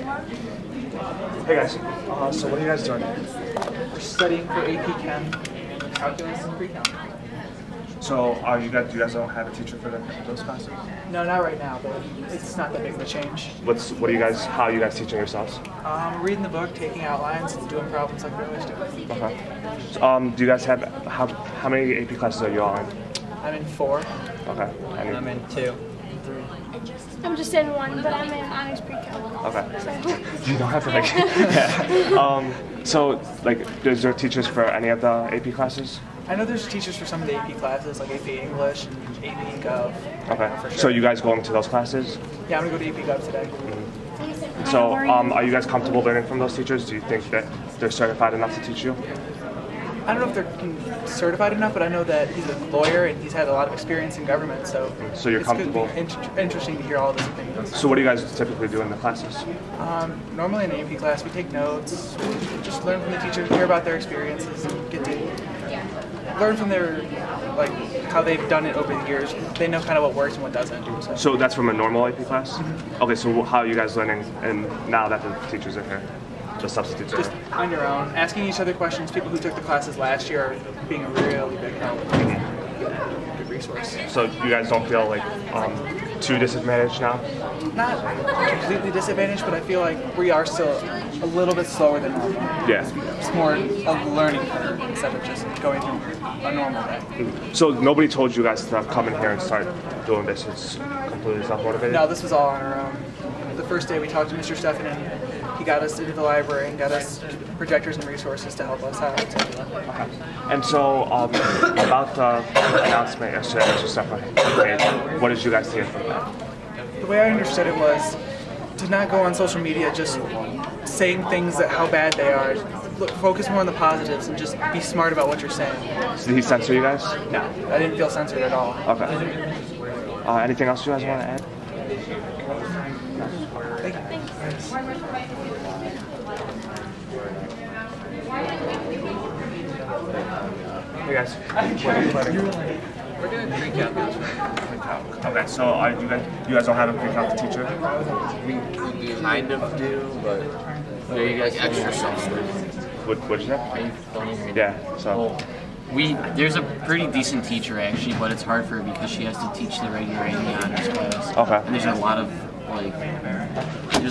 Hey guys, so what are you guys doing? We're studying for AP Chem, calculus and pre-calc. So do you guys don't have a teacher for those classes? No, not right now, but it's not that big of a change. How are you guys teaching yourselves? Reading the book, taking outlines, and doing problems like we always do. Okay. Do you guys have, how many AP classes are you all in? I'm in 4. Okay. I'm in 2. 3. I'm just in 1, but I'm in honors pre-calc. Okay. So. You don't have to like. Yeah. So is there teachers for any of the AP classes? I know there's teachers for some of the AP classes, like AP English and AP Gov. Okay. For sure. So you guys going to those classes? Yeah, I'm gonna go to AP Gov today. So are you guys comfortable learning from those teachers? Do you think that they're certified enough to teach you? I don't know if they're certified enough, but I know that he's a lawyer and he's had a lot of experience in government, so you're comfortable? It's interesting to hear all of his opinions. So what do you guys typically do in the classes? Normally in an AP class, we take notes, just learn from the teachers, hear about their experiences, and get to learn from their, how they've done it over the years. They know kind of what works and what doesn't. So that's from a normal AP class? Mm-hmm. Okay, so how are you guys learning and now that the teachers are here? The substitutes are just here? On your own, asking each other questions. People who took the classes last year are being a really big help. Good resource. So you guys don't feel too disadvantaged now? Not completely disadvantaged, but I feel like we are still a little bit slower than normal. Yeah. It's more a learning curve instead of just going through a normal day. So nobody told you guys to come in here and start doing this? It's completely self-motivated? No, this was all on our own. The first day we talked to Mr. Stefan and he got us into the library and got us projectors and resources to help us out. Okay. And so about the announcement yesterday, Mr. Stefan made, what did you guys hear from that? The way I understood it was to not go on social media just saying things that how bad they are. Focus more on the positives and just be smart about what you're saying. So did he censor you guys? No, I didn't feel censored at all. Okay. Anything else you guys want to add? Thank you. Hey guys. We're doing pre-calculus. Okay, so you guys don't have a pre-calc teacher? We kind of do, but you guys extra software. What'd you say? Are you filming me? Yeah, so. There's a pretty decent teacher actually, but it's hard for her because she has to teach the regular and the honors class. Okay. And there's a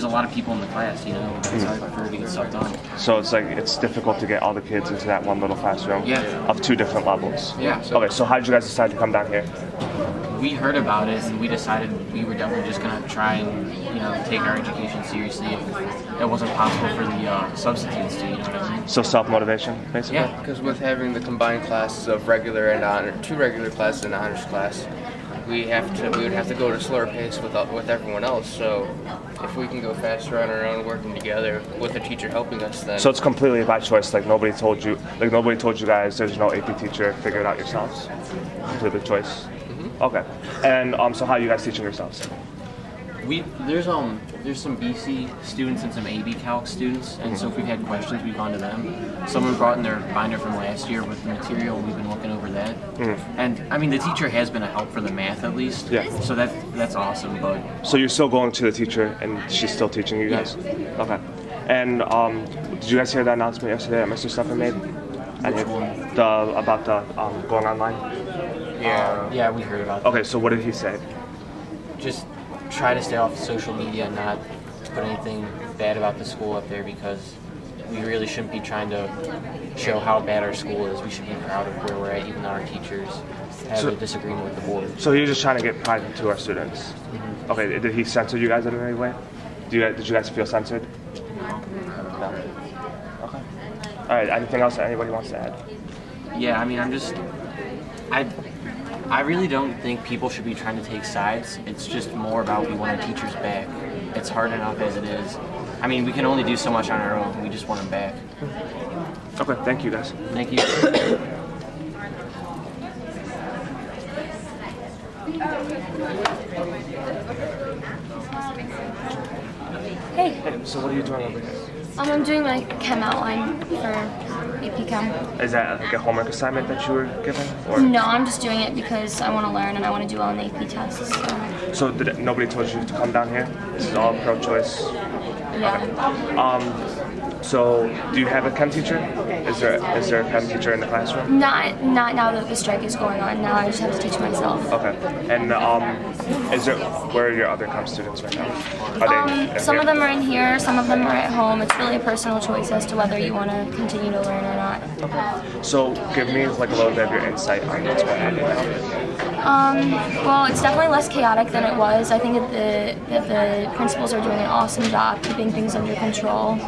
lot of people in the class, you know. It's hard for her to get stuff done. So it's difficult to get all the kids into that one little classroom. Yeah. Of 2 different levels. Yeah. Okay, so how did you guys decide to come down here? We heard about it and we decided we were definitely just gonna try and take our education seriously if it wasn't possible for the substitutes to. You know what I mean? So self-motivation, basically. Yeah. Because with having the combined classes of regular and honor, 2 regular classes and honors class, we would have to go at a slower pace with everyone else. So if we can go faster on our own, working together with a teacher helping us, then. So it's completely by choice. Nobody told you guys there's no AP teacher. Figure it out yourselves. Completely choice. Mm-hmm. Okay. And so how are you guys teaching yourselves? There's some BC students and some AB Calc students, and so if we've had questions, we've gone to them. Someone brought in their binder from last year with the material, and we've been looking over that. And I mean, the teacher has been a help for the math at least. Yeah. So that's awesome. But so you're still going to the teacher, and she's still teaching you guys. Yeah. Okay. And did you guys hear that announcement yesterday that Mr. Stefan made? About the going online? Yeah, we heard about that. Okay, so what did he say? Just try to stay off social media and not put anything bad about the school up there because we really shouldn't be trying to show how bad our school is. We should be proud of where we're at, even though our teachers have a disagreement with the board. So he's just trying to get pride into our students. Mm-hmm. Okay, did he censor you guys in any way? Did you guys feel censored? No. Okay. All right, anything else that anybody wants to add? Yeah, I mean, I really don't think people should be trying to take sides. It's just more about we want our teachers back. It's hard enough as it is. I mean, we can only do so much on our own. We just want them back. Okay, thank you guys. Thank you. Hey. Hey, so what are you doing over here? I'm doing my chem outline for AP Chem. Is that like a homework assignment that you were given? Or? No, I'm just doing it because I want to learn and I want to do well in the AP tests. So nobody told you to come down here? This is all pro-choice? Yeah. So, do you have a chem teacher? Is there a chem teacher in the classroom? Not now that the strike is going on. Now I just have to teach myself. Okay. And where are your other chem students right now? Are they Some here? of them are in here, some of them are at home. It's really a personal choice as to whether you want to continue to learn or not. Okay. So, give me like a little bit of your insight on what's going on now. Well, it's definitely less chaotic than it was. I think that the principals are doing an awesome job keeping things under control.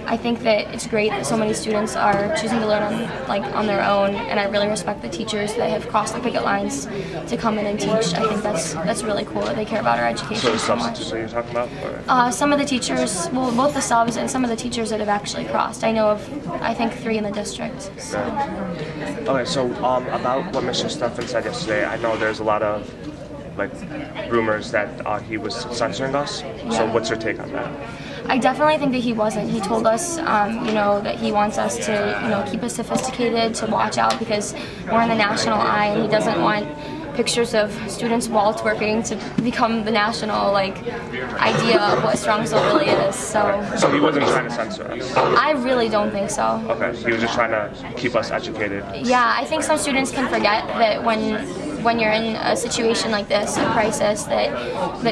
I think that it's great that so many students are choosing to learn on their own, and I really respect the teachers that have crossed the picket lines to come in and teach. I think that's really cool that they care about our education so much. So you're talking about? Some of the teachers, well, both the subs and some of the teachers that have actually crossed. I know of, I think, 3 in the district. So. Okay, so about what Mr. Stefan said yesterday, I know there's a lot of rumors that he was censoring us. Yeah. So what's your take on that? I definitely think that he wasn't. He told us, that he wants us to, keep us sophisticated, to watch out because we're in the national eye, and he doesn't want pictures of students wall twerking to become the national idea of what strong soul really is. So he wasn't trying to censor us. I really don't think so. Okay, he was just trying to keep us educated. Yeah, I think some students can forget that when you're in a situation like this, a crisis, that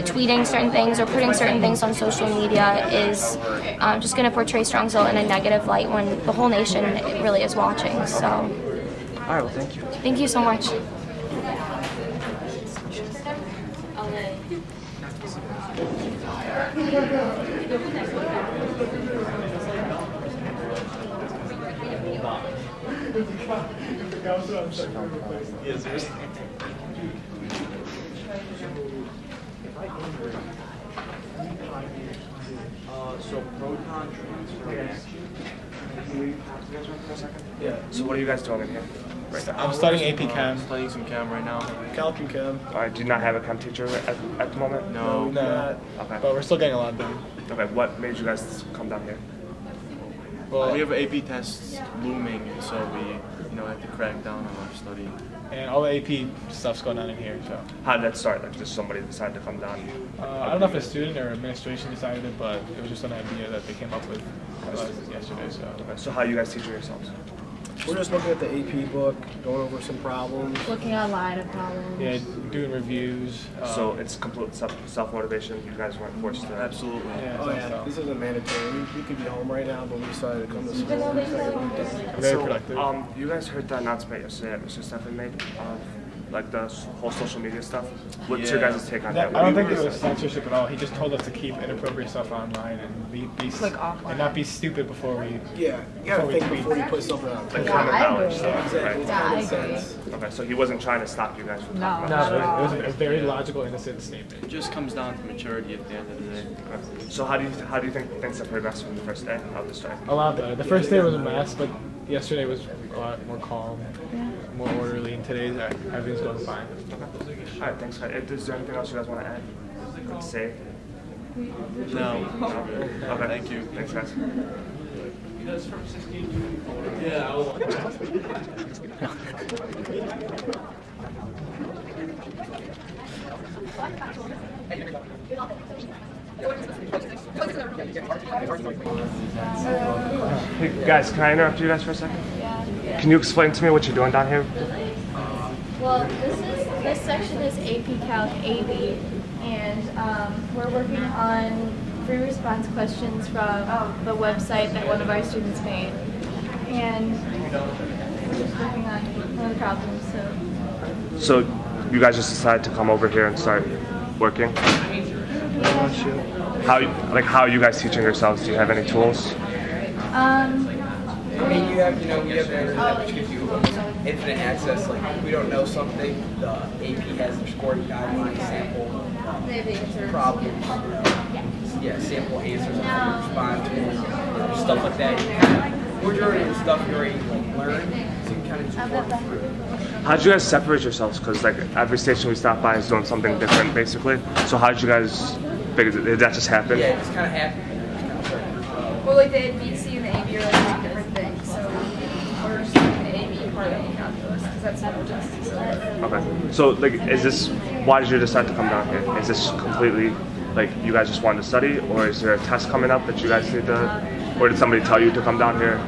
tweeting certain things or putting certain things on social media is just going to portray strong soul in a negative light when the whole nation really is watching. So. All right, well, thank you. Thank you so much. So proton transfer reaction. Yeah. So what are you guys doing in here? Right now? I'm studying AP Chem. Studying some chem right now. Calc and Chem. All right. Do you not have a chem teacher at the moment? No. No. Okay. But we're still getting a lot done. Okay. What made you guys come down here? Well, We have AP tests looming, and so we, have to crack down on our study. and all the AP stuff's going on in here. So How did that start? Like, just somebody decided to come down? I don't know if a student or administration decided it, but it was just an idea that they came up with yesterday. So. Okay. So how are you guys teaching yourselves? We're just looking at the AP book, going over some problems. Looking online at problems. Yeah, doing reviews. So it's complete self-motivation. You guys weren't forced to. Absolutely. Yeah, Oh yeah, so this isn't mandatory. We could be home right now, but we decided to come to school. very productive. You guys heard the announcement yesterday that Mr. Stefan made of like the whole social media stuff. What's your Yeah. guys' take on That, that? I don't think it was censorship at all. He just told us to keep inappropriate stuff online and be offline. and not be stupid before we. Yeah, you gotta Before we think tweet. before you put something out. Like there. common I knowledge agree. stuff, Exactly, right? it's Yeah, I common agree. sense. Okay, so he wasn't trying to stop you guys from No. talking No, about it was a very logical, innocent statement. It just comes down to maturity at the end of the day. it. So how do you think things have progressed from the first day of the strike? A lot better. The first day was a mess, but yesterday was a lot more calm, more orderly, and today's everything's going fine. All right, thanks. Is there anything else you guys want to add? Or say? No. Okay. Thank you. Thanks, guys. Hey guys, can I interrupt you guys for a second? Yeah. Can you explain to me what you're doing down here? Well, this section is AP Calc AB, and we're working on free response questions from the website that one of our students made, and we're just working on one of the problems. So you guys just decided to come over here and start working? How are you guys teaching yourselves? Do you have any tools? I mean, we have the internet, which gives you infinite access. Like, we don't know something, the AP has their scoring guidelines, sample problems, sample answers that you respond to, stuff like that. Majority of the stuff you already learned, so you kind of just work through it. How did you guys separate yourselves? Because like every station we stop by is doing something different, basically. So how did you guys figure? Did that just happen? Yeah, it just kind of happened. Well, like the BC and the AB are like different things, so we're just doing the AB part of the calculus because that's not just. Okay. So like, why did you decide to come down here? Is this completely like you guys just wanted to study, or is there a test coming up that you guys need to, or did somebody tell you to come down here?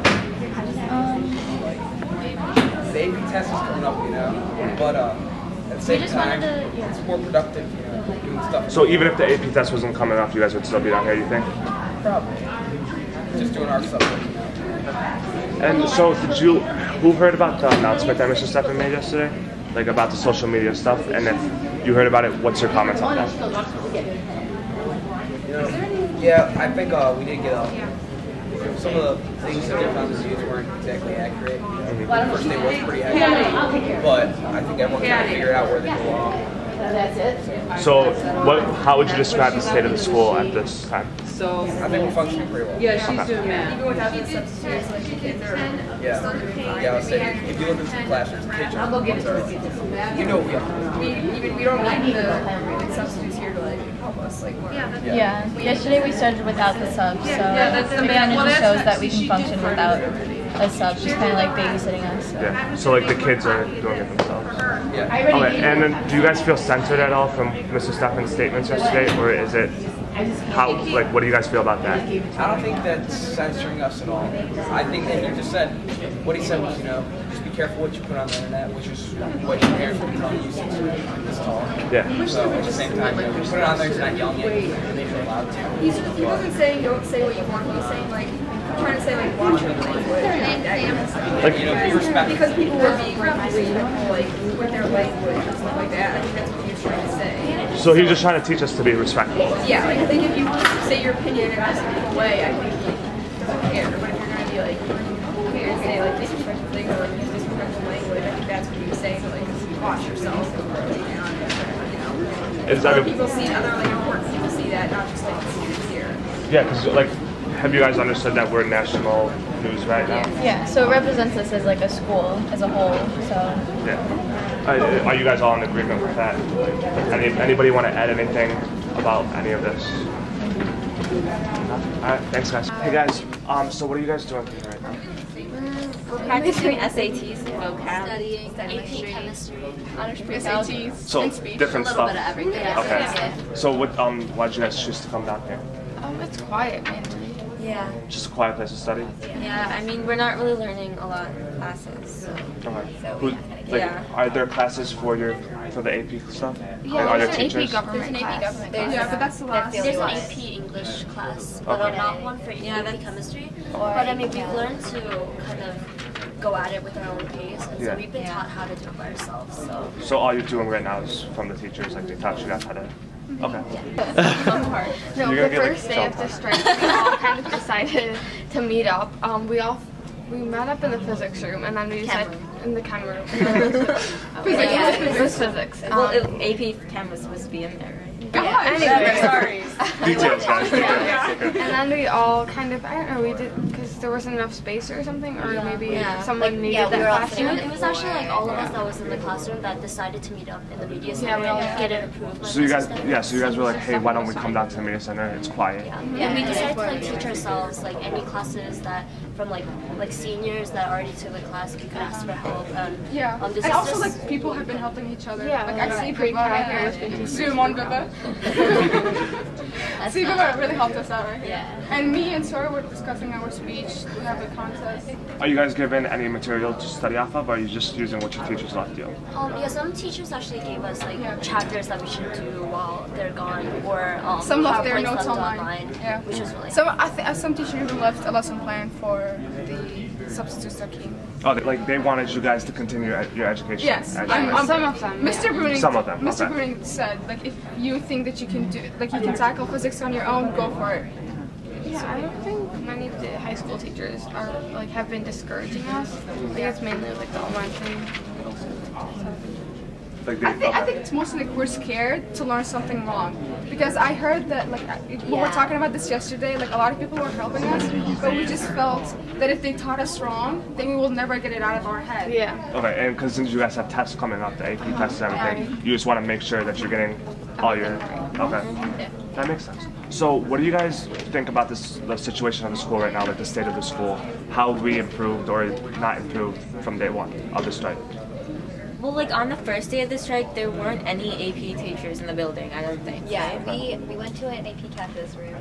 The AP test is coming up, you know, but at the same time, it's more productive, you know, doing stuff. So even if the AP test wasn't coming up, you guys would still be down here, you think? Probably. Just doing our stuff. You know. And so who heard about the announcement that Mr. Stephan made yesterday? Like about the social media stuff? And if you heard about it, what's your comments on that? You know, yeah, I think we did get some of the things that they found in the news weren't exactly accurate. You know, the first day was pretty accurate, but I think everyone's trying to figure out where they belong. So, how would you describe the state of the school at this time? So I think we're functioning pretty well. Yeah, she's doing math. Even without the substitutes, like the kids are still doing fine. Yeah, I was saying, if you look into the classrooms, the kids are, you know we are. We don't need the substitutes here to like help us. Like, yeah. Yesterday we started without the subs, so it kind of just shows that we can function without a sub, just kind of like babysitting us. So. Yeah. So like the kids are doing it themselves. Yeah. Okay. And then, do you guys feel censored at all from Mr. Stephan's statements yesterday, or is it what do you guys feel about that? I don't think that's censoring us at all. I think that he just said, what he said was, you know, just be careful what you put on the internet, which is what your parents will be telling you since you're this tall. Yeah. So at the same time, you know, if you put it on there, it's not yelling yet, and they're allowed to. He wasn't saying don't say what you want. He's saying like trying to say like watch your language. Like, you know, be respectful. Because people were being respectful, like with their language and stuff like that. I think that's what he was trying to say. So he's just trying to teach us to be respectful. Yeah, like I think if you say your opinion in a respectful way, I think he doesn't care. But if you're gonna be like, you're gonna say like disrespectful things or like use disrespectful language, I think that's what he was saying. Like watch yourself. Other people see, other like important people see that, not just like the students here. Yeah, because like, have you guys understood that we're national news right now? Yeah, so it represents us as like a school as a whole. So. Yeah. Are you guys all in agreement with that? Anybody want to add anything about any of this? All right, thanks guys. Hey guys, so what are you guys doing here right now? We're practicing SATs, vocab, Studying AP chemistry, SATs, so and speech. Different a little stuff. bit of everything. Okay. So why did you guys choose to come down here? It's quiet mainly. Yeah. Just a quiet place to study? Yeah, I mean, we're not really learning a lot in classes. So. Okay. Are there classes for the AP stuff? Yeah, are there there's teachers? an AP government class. But that's the last. There's an AP English class, but not one for AP chemistry. But I mean, we've learned to kind of go at it with our own pace, and so we've been taught how to do it by ourselves. So all you're doing right now is from the teachers, like they taught you guys how to. Okay. No, the first day of the strike, we all kind of decided to meet up. We met up in the physics room, and then we decided in the chem room. It was physics. AP chem was supposed to be in there, right? Yeah, anyway. Sorry. Details, guys. And then we all kind of, I don't know, we did, because there wasn't enough space or something, or maybe someone needed that classroom. It was actually like all of us that was in the classroom that decided to meet up in the media center and get it approved. So you guys were like, hey, why don't we come down to the media center? It's quiet. Yeah, and we decided to like teach ourselves like any classes that from like seniors that already took the class, we could ask for help. And also like people have been helping each other. Yeah, like I see people out here Zoom on Viva. See, Viva really helped us out, right? Yeah. And me and Sora were discussing our speech. We have a contest. Are you guys given any material to study off of, or are you just using what your teachers left you? Yeah, some teachers actually gave us like chapters that we should do while they're gone, or some left their notes online. Yeah, which was really. Some teachers even left a lesson plan for the substitutes that came. Oh, they wanted you guys to continue your education. Yes, some of them. Mr. Bruning. Some of them. Mr. Bruning said, like, if you think that you can do, like, you can tackle physics on your own, go for it. Yeah, I don't think many of the high school teachers are like have been discouraging us. Like it's mainly like the elementary, middle school stuff. I think it's mostly like we're scared to learn something wrong, because I heard that like we were talking about this yesterday. Like a lot of people were helping us, but we just felt that if they taught us wrong, then we will never get it out of our head. Yeah. Okay, and because since you guys have tests coming up, the AP tests and everything, you just want to make sure that you're getting all your. Okay. That makes sense. So, what do you guys think about the situation of the school right now, like the state of the school? How have we improved or not improved from day one of the strike? Well, like on the first day of the strike, there weren't any AP teachers in the building, I don't think. Yeah, right? we went to an AP Calculus room,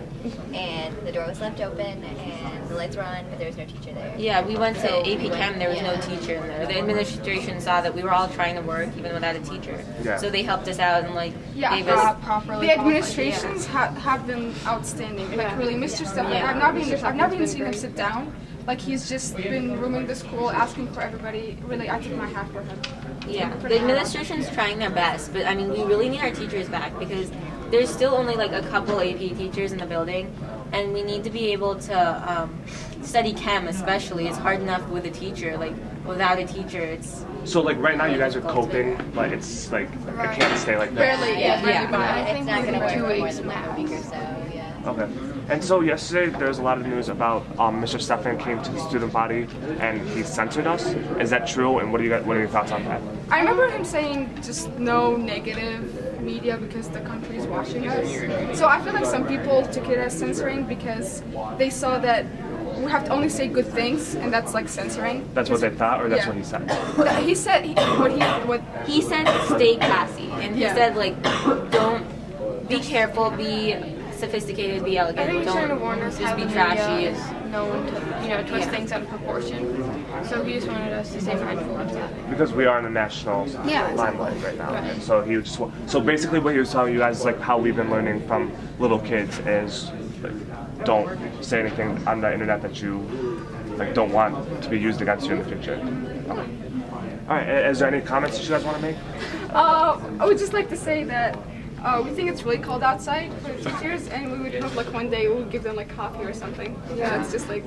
and the door was left open, and the lights were on, but there was no teacher there. Yeah, we went to So AP Chem, there was no teacher in there. The administration saw that we were all trying to work even without a teacher. Yeah. So they helped us out and like Yeah, gave us properly. The administrations have been outstanding. Like really, Mr. Stefan, I've not even seen him sit down. Like he's just been rooming the school, asking for everybody. Really, I took my hat for him. Yeah, the administration's trying their best, but I mean, we really need our teachers back because there's still only like a couple AP teachers in the building, and we need to be able to study chem especially. It's hard enough with a teacher, like without a teacher, it's... So like right now you guys are coping, but it's like, it can't stay like that. Barely, Yeah, yeah. it's not going to work for more than like a week or so, yeah. Okay. And so yesterday there was a lot of news about Mr. Stefan came to the student body and he censored us. Is that true? And what are your thoughts on that? I remember him saying just no negative media because the country is watching us. So I feel like some people took it as censoring because they saw that we have to only say good things, and that's like censoring. That's what they thought, or that's what he said? He said what he said stay classy, and he Yeah. said like don't be careful, be sophisticated, be elegant. I think he's trying to Don't warn us just how be the trashy. media is known to, twist Yeah. things out of proportion. So he just wanted us to stay mindful of that. Because we are in the national limelight right now. Right. And so he would just so basically what he was telling you guys is like how we've been learning from little kids is like, don't say anything on the internet that you like don't want to be used against you in the future. Okay. All right. Is there any comments that you guys want to make? I would just like to say that we think it's really cold outside for the teachers, and we would hope like one day we would give them like coffee or something. Yeah, it's just like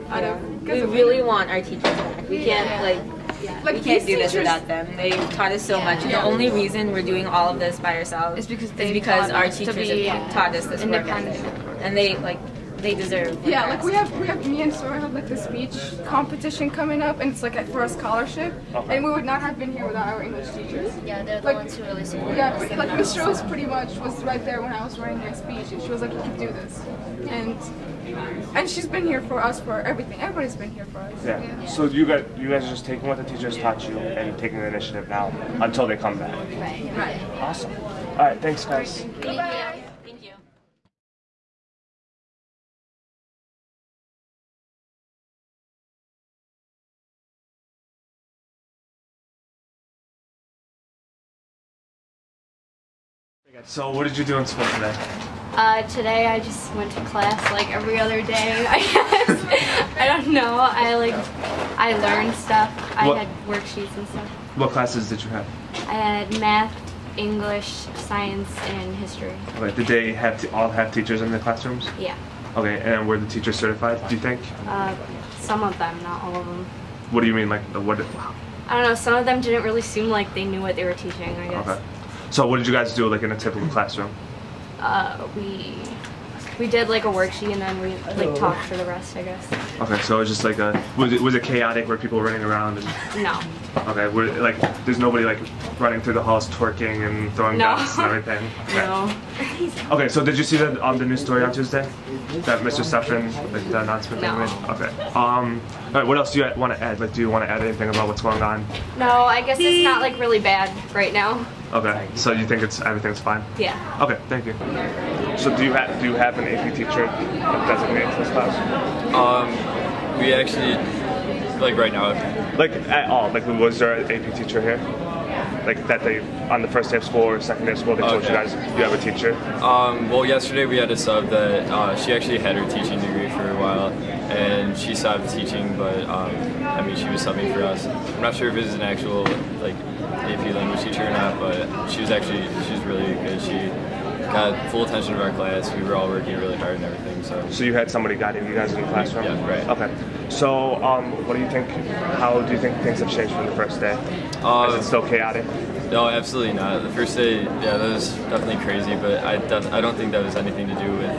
I don't know. We really want our teachers back. We can't Like we can't these do this teachers- without them. They've taught us so much. And the only reason we're doing all of this by ourselves Is because our teachers have taught us this work ethic. And they deserve. Yeah, like we have me and Sora have like the speech competition coming up, and it's like for a scholarship, and we would not have been here without our English teachers. Yeah, they're the Like, ones who really support Yeah, us. like Miss Rose pretty much was right there when I was writing my speech, and she was like, "You can do this," and she's been here for us for everything. Everybody's been here for us. Yeah. So you guys are just taking what the teachers taught you and taking the initiative now until they come back. Right. Awesome. All right. Thanks, guys. Thank you. So what did you do in school today? Today I just went to class like every other day, I guess. I don't know. I learned stuff. I had worksheets and stuff. What classes did you have? I had math, English, science, and history. Okay. Did they all have teachers in the classrooms? Yeah. Okay. And were the teachers certified? Do you think? Some of them, not all of them. What do you mean? Like what? I don't know. Some of them didn't really seem like they knew what they were teaching, I guess. Okay. So what did you guys do like in a typical classroom? We did like a worksheet and then we like talked for the rest, I guess. Okay, so it was just like was it chaotic? Were people running around? And, No. okay, there's nobody like running through the halls twerking and throwing No. guns and everything? Okay. No. Okay, so did you see the news story on Tuesday? That Mr. Stefan, like the announcement they made? Okay. All right, what else do you want to add? Like, do you want to add anything about what's going on? No, I guess it's not like really bad right now. Okay, so you think everything's fine? Yeah. Okay, thank you. So do you have an AP teacher that designates this class? We actually, like right now. Like at all? Like was there an AP teacher here? Like that they on the first day of school or second day of school they told you guys you have a teacher? Well, yesterday we had a sub that she actually had her teaching degree for a while, and she stopped teaching, but I mean she was subbing for us. I'm not sure if it was an actual like AP language teacher or not, but she's really good. She got full attention of our class. We were all working really hard and everything. So you had somebody guiding you guys in the classroom? Yeah, right. Okay. So what do you think? How do you think things have changed from the first day? Is it still chaotic? No, absolutely not. The first day, yeah, that was definitely crazy, but I don't think that was anything to do with.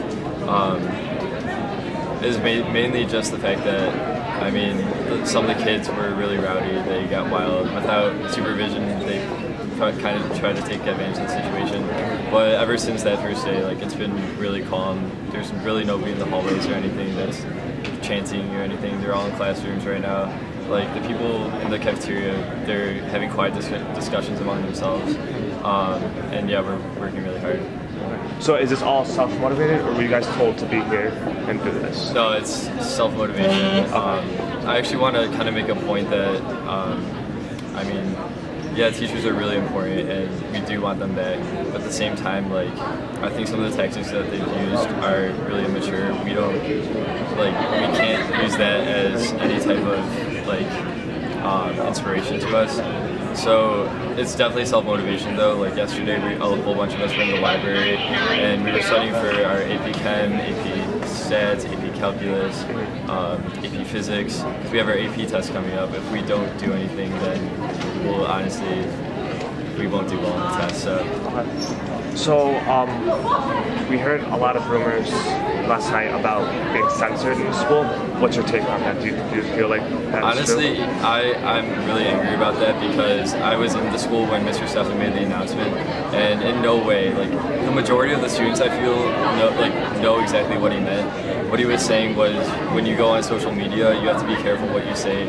It was mainly just the fact that, I mean, some of the kids were really rowdy. They got wild. Without supervision, they kind of tried to take advantage of the situation. But ever since that first day, like, it's been really calm. There's really nobody in the hallways or anything that's chanting or anything. They're all in classrooms right now. like the people in the cafeteria, they're having quiet discussions among themselves, and yeah, we're working really hard. So is this all self-motivated, or were you guys told to be here and do this? No, it's self-motivation. I actually want to kind of make a point that, I mean, yeah, teachers are really important, and we do want them back. But at the same time, like, I think some of the tactics that they've used are really immature. We can't use that as any type of like inspiration to us. So it's definitely self-motivation though. Like yesterday, a whole bunch of us were in the library and we were studying for our AP Chem, AP Stats, AP Calculus, AP Physics. Because we have our AP test coming up. If we don't do anything, then we'll honestly, we won't do well on the test. So we heard a lot of rumors last night about being censored in the school. What's your take on that? Do you feel like that's honestly, true? I'm really angry about that because I was in the school when Mr. Stefan made the announcement, and in no way, like the majority of the students I feel know exactly what he meant. What he was saying was when you go on social media, you have to be careful what you say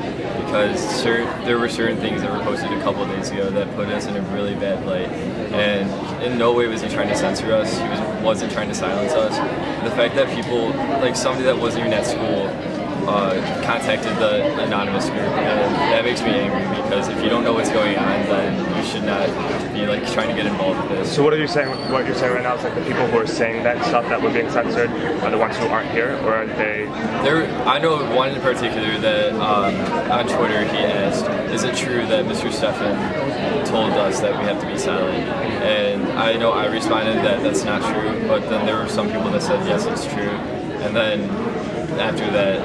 because there were certain things that were posted a couple of days ago that put us in a really bad light. And in no way was he trying to censor us. He wasn't trying to silence us. The fact that people, like somebody that wasn't even at school, contacted the anonymous group, and that makes me angry because if you don't know what's going on, then you should not be like trying to get involved with this. So what you're saying right now is like the people who are saying that stuff that we're being censored are the ones who aren't here, or are they? I know one in particular that on Twitter he asked, "Is it true that Mr. Stefan told us that we have to be silent?" And I know I responded that that's not true, but then there were some people that said yes, it's true, and then after that.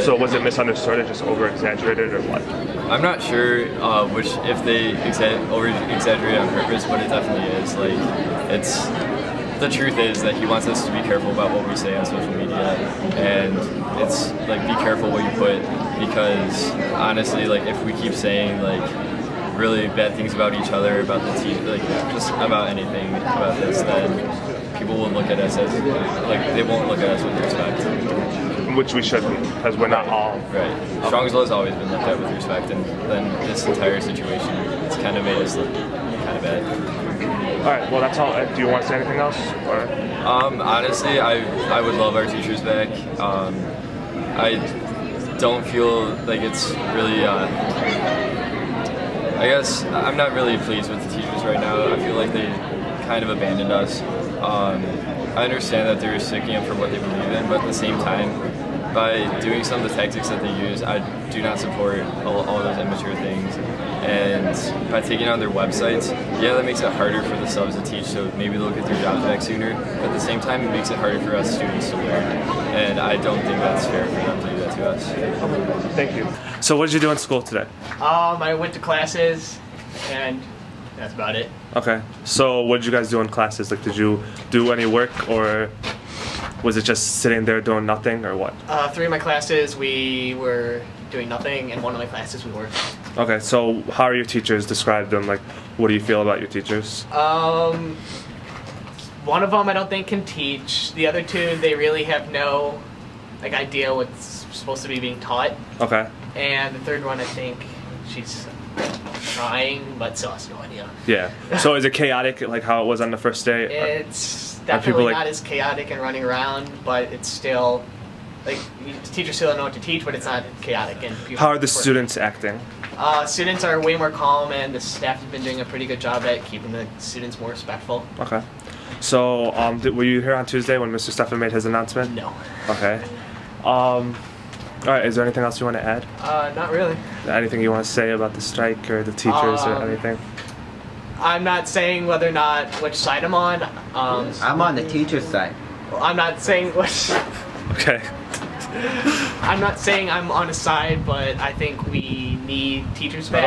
So was it misunderstood or just over-exaggerated or what? I'm not sure if they over-exaggerated on purpose, but it definitely is. Like, the truth is that he wants us to be careful about what we say on social media, and it's like be careful what you put because honestly, like if we keep saying like really bad things about each other, about the team, like just about anything about this, then people will look at us as like they won't look at us with respect. Which we should be, because we're not all. Right. Strongsville has always been looked at with respect, and then this entire situation, it's kind of made us look kind of bad. All right, well that's all. Do you want to say anything else? Or? Honestly, I would love our teachers back. I don't feel like it's really, I guess I'm not really pleased with the teachers right now. I feel like they kind of abandoned us. I understand that they're sticking up for what they believe in, but at the same time, by doing some of the tactics that they use, I do not support all those immature things. And by taking on their websites, yeah, that makes it harder for the subs to teach, so maybe they'll get their jobs back sooner. But at the same time, it makes it harder for us students to learn. And I don't think that's fair for them to do that to us. Okay, thank you. So what did you do in school today? I went to classes, and that's about it. Okay, so what did you guys do in classes? Like, did you do any work, or was it just sitting there doing nothing, or what? 3 of my classes we were doing nothing, and 1 of my classes we were. Okay, so how are your teachers? Describe them. Like, what do you feel about your teachers? One of them I don't think can teach. The other 2, they really have no like idea what's supposed to be being taught. Okay. And the 3rd one, I think she's trying, but still has no idea. Yeah. So is it chaotic like how it was on the first day? It's definitely not as chaotic and running around, but it's still like teachers still don't know what to teach, but it's not chaotic. And how are the students acting? Students are way more calm, and the staff has been doing a pretty good job at keeping the students more respectful. Okay. So were you here on Tuesday when Mr. Stefan made his announcement? No. Okay. All right, is there anything else you want to add? Not really. Anything you want to say about the strike or the teachers or anything? I'm not saying whether or not which side I'm on. I'm on the teacher's side. I'm not saying which. Okay. I'm not saying I'm on a side, but I think we need teachers back.